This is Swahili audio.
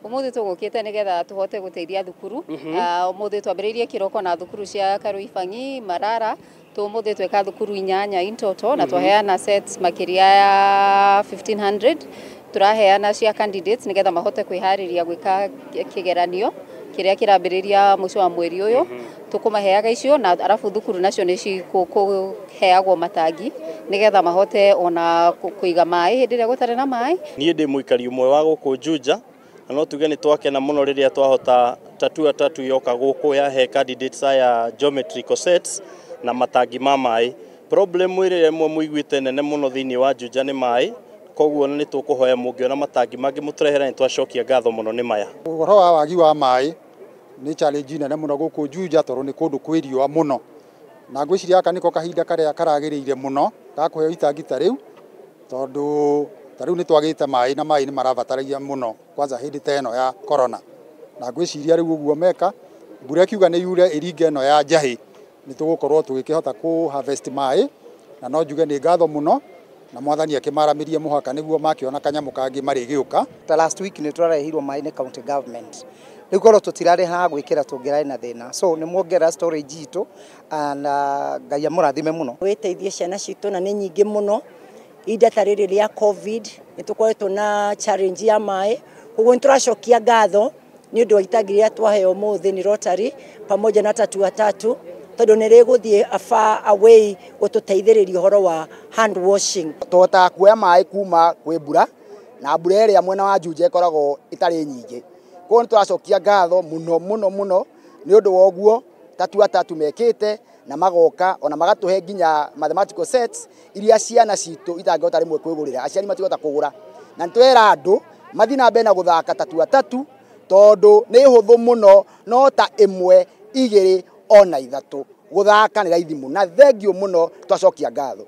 Umuthi tugukite nigetha tuhote guteithia thukuru. Umuthi twambiriirie kiroko na thukuru cia Karuifangi, Marara, umuthi tweka thukuru 8 in total na twaheana sets makiria ya 1500. Turaheana cia candidates nigetha mahote kwihariria gwika kigeranio kiria kirambiriria muico wa mweri uyu. Tukumaheaga icio na arafu thukuru nacio ni cikuheagwo matangi nigetha mahote ona kuiga mai hindi ria gutare na mai. Nie ndi muikari umwe wa guku Juja, no tuge ni twakena muno riria twahota tatu yoka guku ya he candidates aya geometrical sets na matangi ma mai. Problem ire mwe muiguite nene muno thini wa Juja ni mai, koguo ni tukuhoya mungiona matangi mangi muturehera ni twacokia ngatho muno ni maya. Uhoro wa wagi wa mai ni challenge nene muno guku Juja toro ni kundu kwiriwa muno, na ngwiciria aka niko kahinda karia karagiriire muno ga kuheo itangi ta riu tondu tariu ni twagite mai na mai ni marabataragia muno kwanza hindi ta eno ya corona, na ngwiciria riu uguo meka mbura kiuga ni yure iringa eno ya njahi ni tugukorwo tugikihota ku harvest mai, na no njuge ni ngatho muno na mwathani akimaramirie muhaka niguo makiona kanyamu kangi marigiuka. Ta last week ni twarehirwo mai ni county government, riu korwo tutirari ha gwikira tungirai na thina, so ni muongera storage itu na Ngai amurathime muno witeithie ciana citu na ni nyingi muno. Ida tariri ria covid nitukoretwo na challenge ya mai, koguo nituracokia ngatho ni undu wa itangi ria twaheo muthi ni Rotary pamoja na tatu tondu ni riguthie far away gututeithiriria uhoro wa hand washing. Tuhota kuoya mai kuma kwi mbura na mbura iria mwena wa Juja ikoragwo itari nyingi, koguo nituracokia ngatho muno ni undu wa uguo tatu mekite na magoka ona magatuhe nginya mathematical sets iria ciana citu itangihota rimwe kwigurira, aciari matigota kugura, na nitwera andu mathina mbere na guthaka tatu tondu ni huthu muno, no ta imwe igiri ona ithatu guthaka ni raithi muno, na thengio muno twacokia ngatho.